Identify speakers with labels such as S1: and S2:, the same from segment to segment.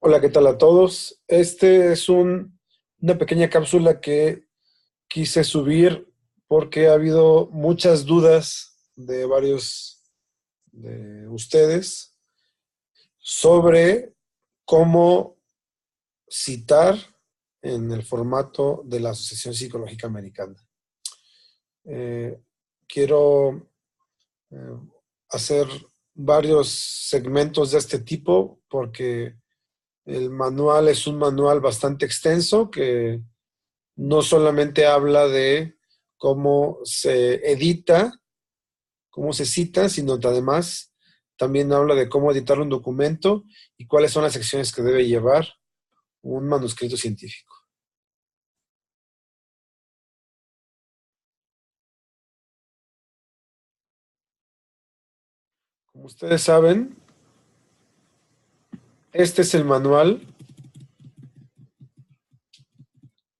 S1: Hola, ¿qué tal a todos? Este es una pequeña cápsula que quise subir porque ha habido muchas dudas de varios de ustedes sobre cómo citar en el formato de la Asociación Psicológica Americana. Eh, quiero eh, hacer varios segmentos de este tipo porque el manual es un manual bastante extenso que no solamente habla de cómo se edita, cómo se cita, sino que además también habla de cómo editar un documento y cuáles son las secciones que debe llevar un manuscrito científico. Como ustedes saben, este es el manual,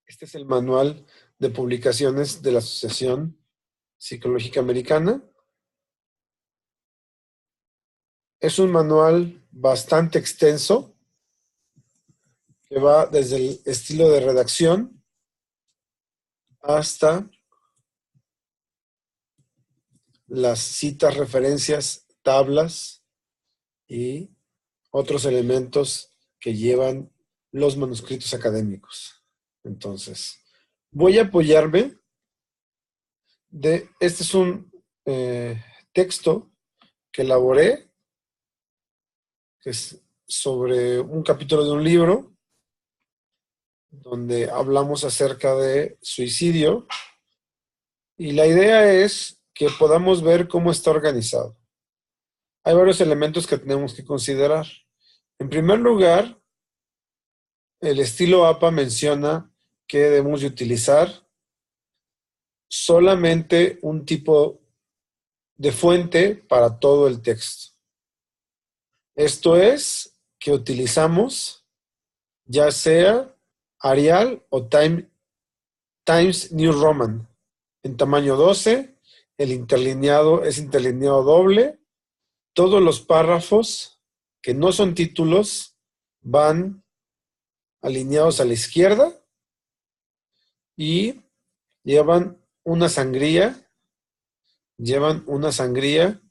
S1: este es el manual de publicaciones de la Asociación Psicológica Americana. Es un manual bastante extenso que va desde el estilo de redacción hasta las citas, referencias, tablas y otros elementos que llevan los manuscritos académicos. Entonces, voy a apoyarme este es un texto que elaboré, que es sobre un capítulo de un libro, donde hablamos acerca de suicidio, y la idea es que podamos ver cómo está organizado. Hay varios elementos que tenemos que considerar. En primer lugar, el estilo APA menciona que debemos de utilizar solamente un tipo de fuente para todo el texto. Esto es que utilizamos ya sea Arial o Times New Roman en tamaño 12, el interlineado es interlineado doble, todos los párrafos que no son títulos van alineados a la izquierda y llevan una sangría, llevan una sangría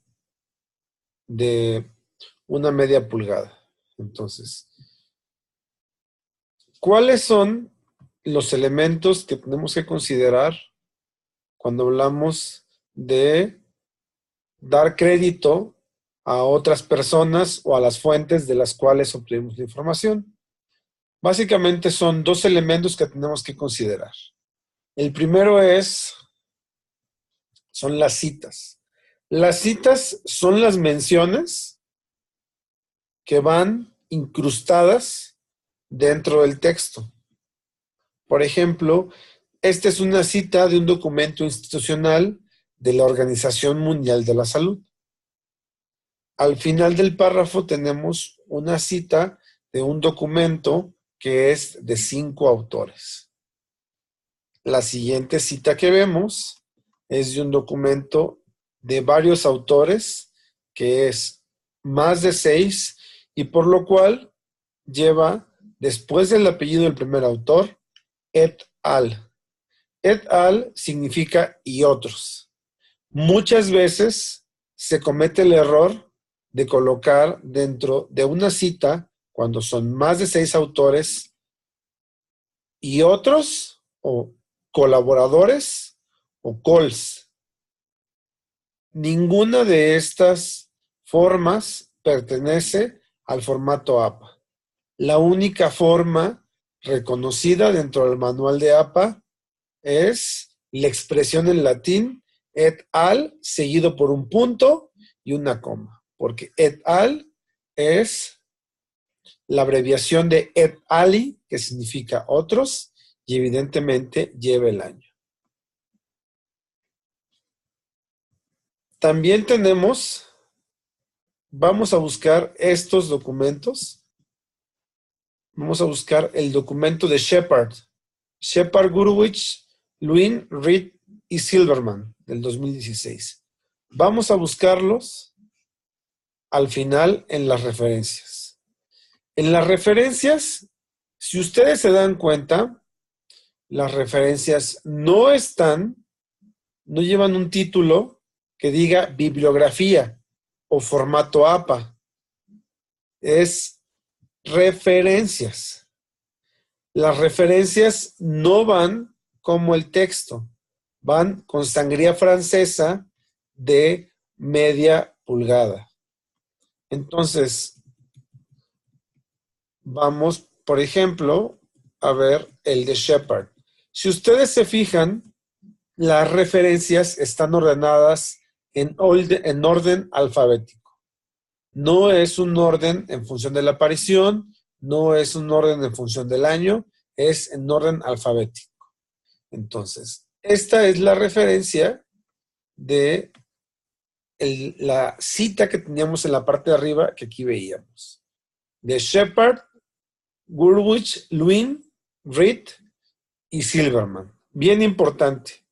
S1: de una media pulgada. Entonces, ¿cuáles son los elementos que tenemos que considerar cuando hablamos de dar crédito a otras personas o a las fuentes de las cuales obtenemos la información? Básicamente son dos elementos que tenemos que considerar. El primero son las citas. Las citas son las menciones que van incrustadas dentro del texto. Por ejemplo, esta es una cita de un documento institucional de la Organización Mundial de la Salud. Al final del párrafo tenemos una cita de un documento que es de 5 autores. La siguiente cita que vemos es de un documento de varios autores que es más de 6 y por lo cual lleva después del apellido del primer autor et al. Et al significa y otros. Muchas veces se comete el error de colocar dentro de una cita, cuando son más de 6 autores, y otros o colaboradores o cols. Ninguna de estas formas pertenece al formato APA. La única forma reconocida dentro del manual de APA es la expresión en latín et al seguido por un punto y una coma, porque et al es la abreviación de et ali, que significa otros, y evidentemente lleva el año. También vamos a buscar estos documentos, vamos a buscar el documento de Shepard, Gurwitch, Lewin, Reed y Silverman del 2016. Vamos a buscarlos al final en las referencias. En las referencias, si ustedes se dan cuenta, las referencias no llevan un título que diga bibliografía o formato APA. Es referencias. Las referencias no van como el texto, van con sangría francesa de media pulgada. Entonces, vamos, por ejemplo, a ver el de Shepard. Si ustedes se fijan, las referencias están ordenadas en orden alfabético. No es un orden en función de la aparición, no es un orden en función del año, es en orden alfabético. Entonces, esta es la referencia de la cita que teníamos en la parte de arriba que aquí veíamos. De Shepard, Gurwitch, Lewin, Reed y Silverman. Bien importante.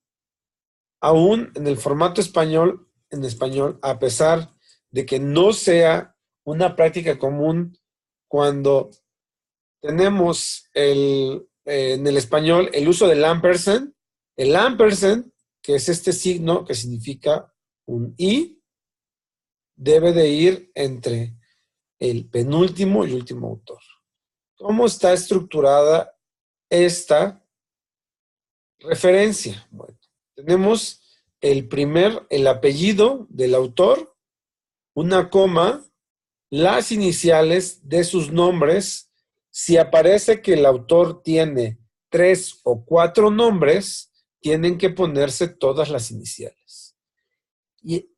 S1: Aún en el formato español, en español, a pesar de que no sea una práctica común cuando tenemos en el español el uso del ampersand, el ampersand, que es este signo que significa un i, debe de ir entre el penúltimo y último autor. ¿Cómo está estructurada esta referencia? Bueno, tenemos el apellido del autor, una coma, las iniciales de sus nombres. Si aparece que el autor tiene 3 o 4 nombres, tienen que ponerse todas las iniciales. Y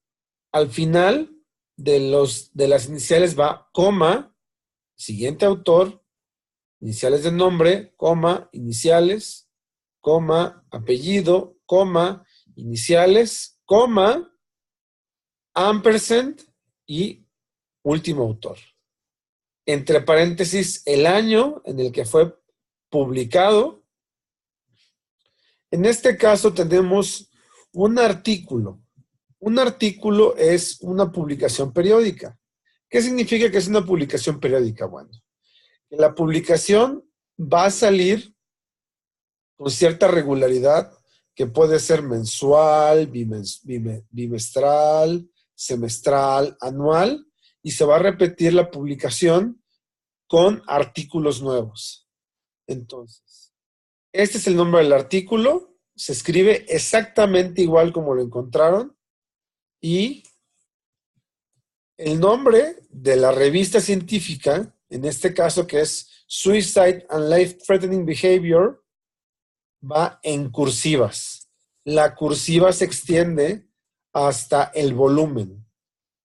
S1: al final de las iniciales va coma, siguiente autor, iniciales de nombre, coma, iniciales, coma, apellido, coma, iniciales, coma, ampersand y último autor. Entre paréntesis, el año en el que fue publicado. En este caso tenemos un artículo. Un artículo es una publicación periódica. ¿Qué significa que es una publicación periódica? Bueno, la publicación va a salir con cierta regularidad, que puede ser mensual, bimestral, semestral, anual, y se va a repetir la publicación con artículos nuevos. Entonces, este es el nombre del artículo, se escribe exactamente igual como lo encontraron, y el nombre de la revista científica, en este caso que es Suicide and Life-Threatening Behavior, va en cursivas. La cursiva se extiende hasta el volumen.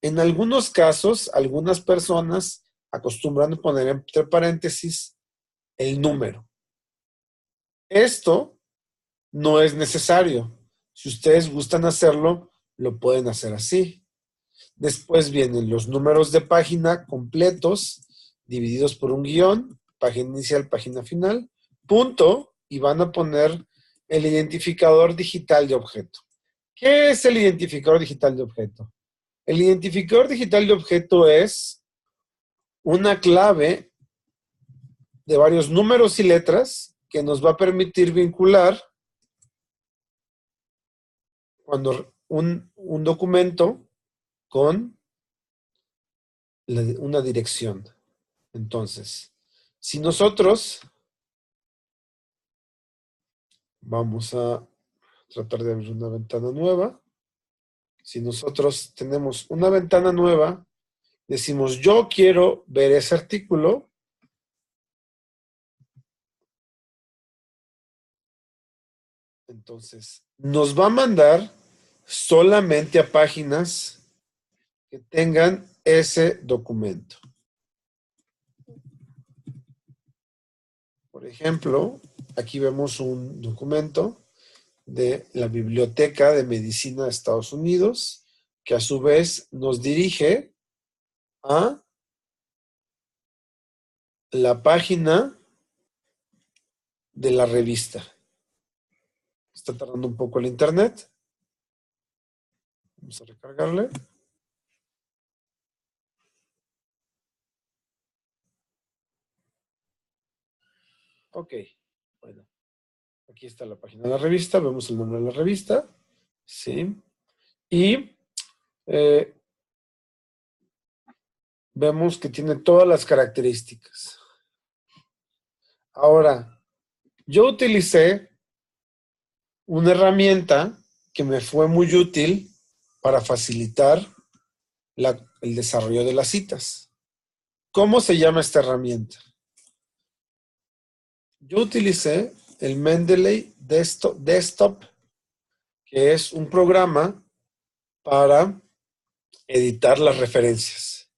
S1: En algunos casos, algunas personas acostumbran poner entre paréntesis el número. Esto no es necesario. Si ustedes gustan hacerlo, lo pueden hacer así. Después vienen los números de página completos, divididos por un guión, página inicial, página final, punto, y van a poner el identificador digital de objeto. ¿Qué es el identificador digital de objeto? El identificador digital de objeto es una clave de varios números y letras que nos va a permitir vincular cuando un documento con una dirección. Entonces, si nosotros vamos a tratar de abrir una ventana nueva, si nosotros tenemos una ventana nueva, decimos yo quiero ver ese artículo, entonces nos va a mandar solamente a páginas que tengan ese documento. Por ejemplo, aquí vemos un documento de la Biblioteca de Medicina de Estados Unidos, que a su vez nos dirige a la página de la revista. Está tardando un poco el internet. Vamos a recargarle. Ok, bueno, aquí está la página de la revista, vemos el nombre de la revista, ¿sí? Y vemos que tiene todas las características. Ahora, yo utilicé una herramienta que me fue muy útil para facilitar el desarrollo de las citas. ¿Cómo se llama esta herramienta? Yo utilicé el Mendeley Desktop, que es un programa para editar las referencias.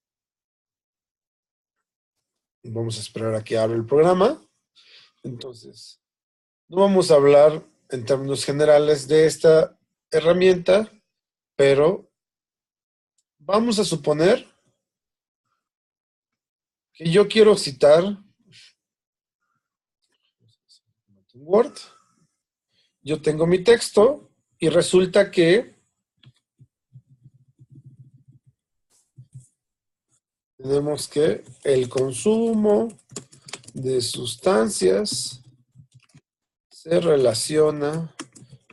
S1: Vamos a esperar a que abra el programa. Entonces, no vamos a hablar en términos generales de esta herramienta, pero vamos a suponer que yo quiero citar Word. Yo tengo mi texto y resulta que tenemos que el consumo de sustancias se relaciona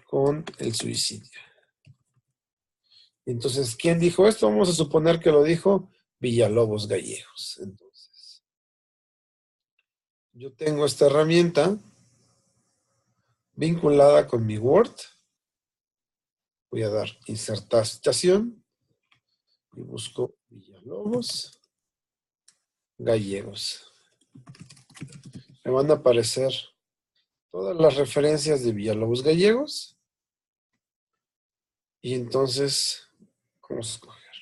S1: con el suicidio. Entonces, ¿quién dijo esto? Vamos a suponer que lo dijo Villalobos Gallegos. Entonces, yo tengo esta herramienta vinculada con mi Word. Voy a dar insertar citación y busco Villalobos Gallegos. Me van a aparecer todas las referencias de Villalobos Gallegos. Y entonces, vamos a escoger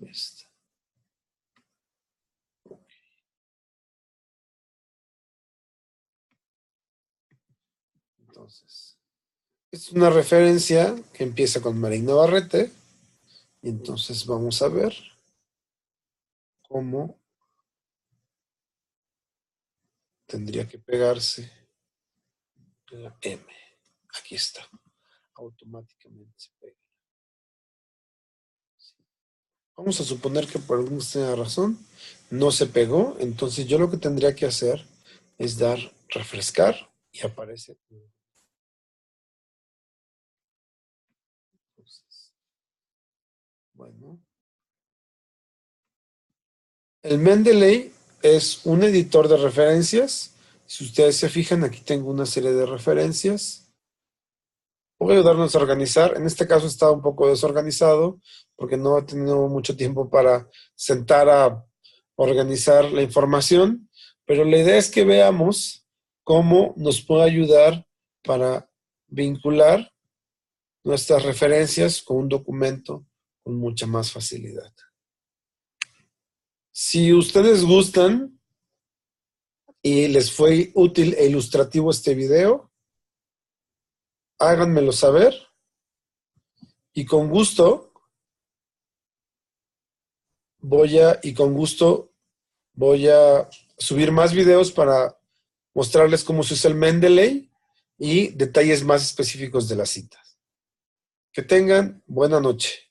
S1: esta. Entonces, es una referencia que empieza con Marín Navarrete. Y entonces vamos a ver cómo tendría que pegarse la M. Aquí está. Automáticamente se pega. Vamos a suponer que por alguna extraña razón no se pegó. Entonces yo lo que tendría que hacer es dar refrescar y aparece. Entonces, bueno. El Mendeley es un editor de referencias. Si ustedes se fijan, aquí tengo una serie de referencias. Voy a ayudarnos a organizar. En este caso está un poco desorganizado porque no he tenido mucho tiempo para sentar a organizar la información, pero la idea es que veamos cómo nos puede ayudar para vincular nuestras referencias con un documento con mucha más facilidad. Si ustedes gustan y les fue útil e ilustrativo este video, háganmelo saber y con gusto voy a subir más videos para mostrarles cómo se usa el Mendeley y detalles más específicos de las citas. Que tengan buena noche.